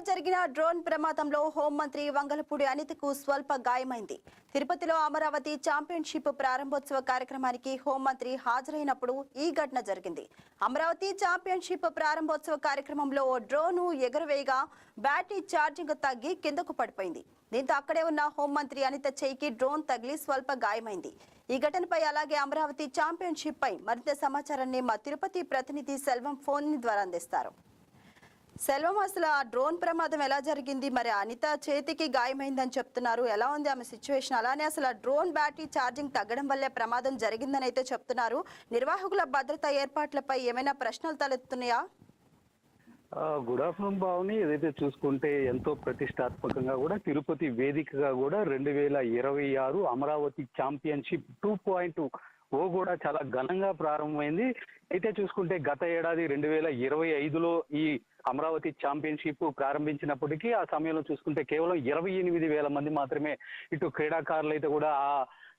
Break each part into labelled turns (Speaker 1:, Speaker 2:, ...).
Speaker 1: జరిగిన డ్రోన్ ప్రమాదంలో హోంమంత్రి వంగలపూడి అనితకు స్వల్ప గాయమైంది. తిరుపతిలో అమరావతి ఛాంపియన్షిప్ ప్రారంభోత్సవ కార్యక్రమానికి హోంమంత్రి హాజరైనప్పుడు ఈ ఘటన జరిగింది. అమరావతి ఛాంపియన్షిప్ ప్రారంభోత్సవ కార్యక్రమంలో ఓ డ్రోన్ ఎగురవేయగా బ్యాటరీ ఛార్జింగ్ తగ్గి కిందకు పడిపోయింది. దీంతో అక్కడే ఉన్న హోంమంత్రి అనిత చేయికి డ్రోన్ తగిలి స్వల్ప గాయమైంది. ఈ ఘటనపై అలాగే అమరావతి ఛాంపియన్షిప్ పై మరింత సమాచారాన్ని మా తిరుపతి ప్రతినిధి సెల్వం ఫోన్ ద్వారా అందిస్తారు. సెల్వం, అసలు ఆ డ్రోన్ ప్రమాదం ఎలా జరిగింది? మరి అనిత చేతికి గాయమైందని చెప్తున్నారు. ఎలా ఉంది ఆమె సిచ్యువేషన్? అలానే అసలు ఆ డ్రోన్ బ్యాటరీ ఛార్జింగ్ తగ్గడం వల్లే ప్రమాదం జరిగిందని అయితే చెప్తున్నారు. నిర్వాహకుల భద్రతా ఏర్పాట్లపై ఏమైనా ప్రశ్నలు తలెత్తున్నాయా?
Speaker 2: Good afternoon భావని. ఏదైతే చూసుకుంటే ఎంతో ప్రతిష్టాత్మకంగా కూడా తిరుపతి వేదికగా కూడా 2026 అమరావతి ఛాంపియన్షిప్ 2.0 కూడా చాలా ఘనంగా ప్రారంభమైంది. అయితే చూసుకుంటే గత ఏడాది 2025లో ఈ అమరావతి ఛాంపియన్షిప్ ప్రారంభించినప్పటికీ ఆ సమయంలో చూసుకుంటే కేవలం 28,000 మంది మాత్రమే ఇటు క్రీడాకారులు అయితే కూడా ఆ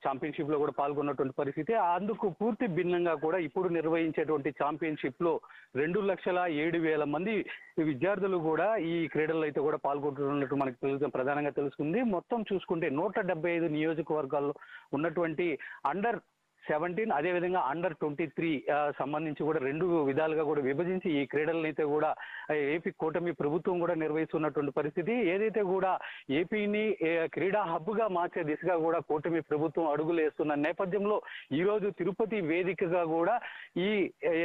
Speaker 2: ఛాంపియన్షిప్ లో కూడా పాల్గొన్నటువంటి పరిస్థితి. అందుకు పూర్తి భిన్నంగా కూడా ఇప్పుడు నిర్వహించేటువంటి ఛాంపియన్షిప్ లో 2,07,000 మంది విద్యార్థులు కూడా ఈ క్రీడల్లో అయితే కూడా పాల్గొంటున్నట్టు మనకు ప్రధానంగా తెలుస్తుంది. మొత్తం చూసుకుంటే 175 నియోజకవర్గాల్లో ఉన్నటువంటి అండర్ 17 అదేవిధంగా అండర్ 23 సంబంధించి కూడా 2 విధాలుగా కూడా విభజించి ఈ క్రీడలను అయితే కూడా ఏపీ కూటమి ప్రభుత్వం కూడా నిర్వహిస్తున్నటువంటి పరిస్థితి. ఏదైతే కూడా ఏపీని క్రీడా హబ్ గా మార్చే దిశగా కూడా కూటమి ప్రభుత్వం అడుగులు వేస్తున్న నేపథ్యంలో ఈ రోజు తిరుపతి వేదికగా కూడా ఈ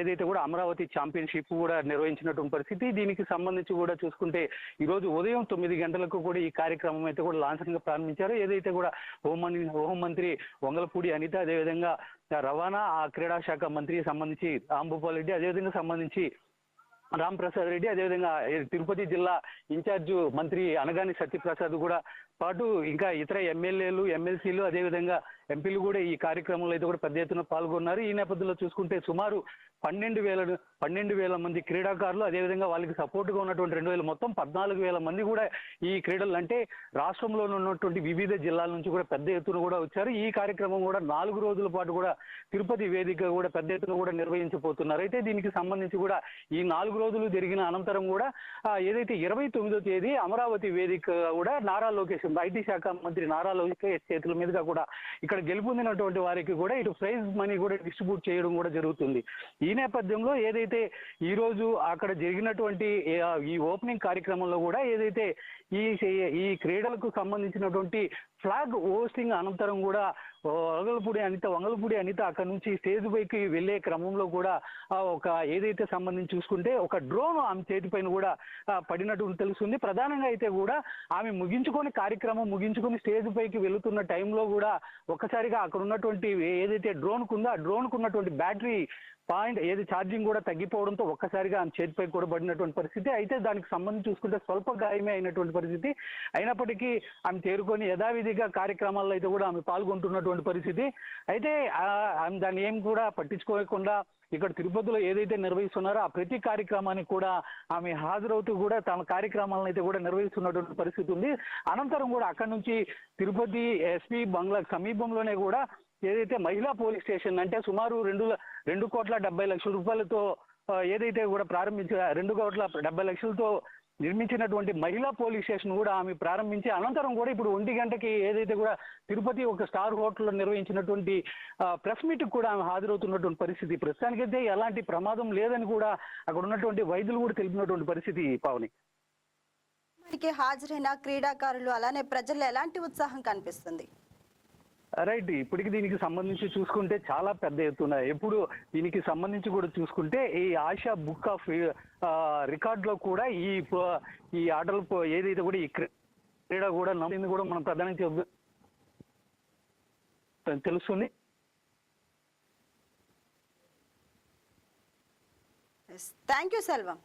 Speaker 2: ఏదైతే కూడా అమరావతి ఛాంపియన్షిప్ కూడా నిర్వహించినటువంటి పరిస్థితి. దీనికి సంబంధించి కూడా చూసుకుంటే ఈ రోజు ఉదయం 9 గంటలకు కూడా ఈ కార్యక్రమం అయితే కూడా లాంఛనంగా ప్రారంభించారు. ఏదైతే కూడా హోంమంత్రి వంగలపూడి అనిత, అదేవిధంగా రవాణా క్రీడా శాఖ మంత్రి సంబంధించి రాంభూపాల్ రెడ్డి, అదేవిధంగా సంబంధించి రాంప్రసాద్ రెడ్డి, అదేవిధంగా తిరుపతి జిల్లా ఇన్ఛార్జ్ మంత్రి అనగాని సత్యప్రసాద్ కూడా పాటు ఇంకా ఇతర ఎమ్మెల్యేలు, ఎమ్మెల్సీలు, అదేవిధంగా ఎంపీలు కూడా ఈ కార్యక్రమంలో అయితే కూడా పెద్ద ఎత్తున పాల్గొన్నారు. ఈ నేపథ్యంలో చూసుకుంటే సుమారు 12,000 మంది క్రీడాకారులు, అదేవిధంగా వాళ్ళకి సపోర్ట్గా ఉన్నటువంటి 2,000 మొత్తం 14,000 మంది కూడా ఈ క్రీడలు అంటే రాష్ట్రంలో ఉన్నటువంటి వివిధ జిల్లాల నుంచి కూడా పెద్ద ఎత్తున కూడా వచ్చారు. ఈ కార్యక్రమం కూడా 4 రోజుల పాటు కూడా తిరుపతి వేదిక కూడా పెద్ద ఎత్తున కూడా నిర్వహించబోతున్నారు. అయితే దీనికి సంబంధించి కూడా ఈ 4 రోజులు జరిగిన అనంతరం కూడా ఏదైతే 29వ తేదీ అమరావతి వేదిక కూడా నారా లోకేష్, ఐటీ శాఖ మంత్రి నారా లోకేష్ చేతుల మీదుగా కూడా ఇక్కడ గెలుపొందినటువంటి వారికి కూడా ఇటు ప్రైజ్ మనీ కూడా డిస్ట్రిబ్యూట్ చేయడం కూడా జరుగుతుంది. ఈ నేపథ్యంలో ఏదైతే ఈ రోజు అక్కడ జరిగినటువంటి ఈ ఓపెనింగ్ కార్యక్రమంలో కూడా ఏదైతే ఈ క్రీడలకు సంబంధించినటువంటి ఫ్లాగ్ హోస్టింగ్ అనంతరం కూడా వంగలపూడి అనిత అక్కడ నుంచి స్టేజ్ పైకి వెళ్లే క్రమంలో కూడా ఒక ఏదైతే సంబంధించి చూసుకుంటే ఒక డ్రోన్ ఆమె చేతిపైన కూడా పడినట్టు తెలుస్తుంది. ప్రధానంగా అయితే కూడా ఆమె కార్యక్రమం ముగించుకొని స్టేజ్ పైకి వెళుతున్న టైంలో కూడా ఒక్కసారిగా అక్కడ ఉన్నటువంటి ఏదైతే డ్రోన్ కుందో ఆ డ్రోన్ కున్నటువంటి బ్యాటరీ ఏది ఛార్జింగ్ కూడా తగ్గిపోవడంతో ఒక్కసారిగా ఆమె చేతిపై కూడా పడినటువంటి పరిస్థితి. అయితే దానికి సంబంధించి చూసుకుంటే స్వల్ప గాయమే అయినటువంటి పరిస్థితి. అయినప్పటికీ ఆమె తేరుకొని యథావిధిగా కార్యక్రమాల్లో అయితే కూడా ఆమె పాల్గొంటున్నటువంటి పరిస్థితి. అయితే దాన్ని ఏం కూడా పట్టించుకోకుండా ఇక్కడ తిరుపతిలో ఏదైతే నిర్వహిస్తున్నారో ఆ ప్రతి కార్యక్రమానికి కూడా ఆమె హాజరవుతూ కూడా తమ కార్యక్రమాలను అయితే కూడా నిర్వహిస్తున్నటువంటి పరిస్థితి ఉంది. అనంతరం కూడా అక్కడి నుంచి తిరుపతి ఎస్పీ బంగ్లా సమీపంలోనే కూడా ఏదైతే మహిళా పోలీస్ స్టేషన్ అంటే సుమారు 2,70,00,000 రూపాయలతో ఏదైతే కూడా 2,70,00,000తో నిర్మించినటువంటి మహిళా పోలీస్ స్టేషన్ కూడా ఆమె ప్రారంభించి అనంతరం కూడా ఇప్పుడు 1 గంటకి ఏదైతే కూడా తిరుపతి ఒక స్టార్ హోటల్లో నిర్వహించినటువంటి ప్రెస్ మీట్ కూడా ఆమె హాజరవుతున్నటువంటి పరిస్థితి. ప్రస్తుతానికైతే ఎలాంటి ప్రమాదం లేదని కూడా అక్కడ ఉన్నటువంటి వైద్యులు కూడా తెలిపినటువంటి పరిస్థితి. పావని,
Speaker 1: హాజరైన క్రీడాకారులు అలానే ప్రజల్లో ఎలాంటి ఉత్సాహం కనిపిస్తుంది?
Speaker 2: రైట్. ఇప్పటికి దీనికి సంబంధించి చూసుకుంటే చాలా పెద్ద ఎత్తున ఎప్పుడు దీనికి సంబంధించి కూడా చూసుకుంటే ఈ ఆసియా బుక్ ఆఫ్ రికార్డులో కూడా ఈ ఆటలు ఏదైతే కూడా ఈ క్రీడ కూడా నమ్మింది కూడా మనం ప్రధానంగా తెలుస్తుంది.
Speaker 1: Thank you Selvam.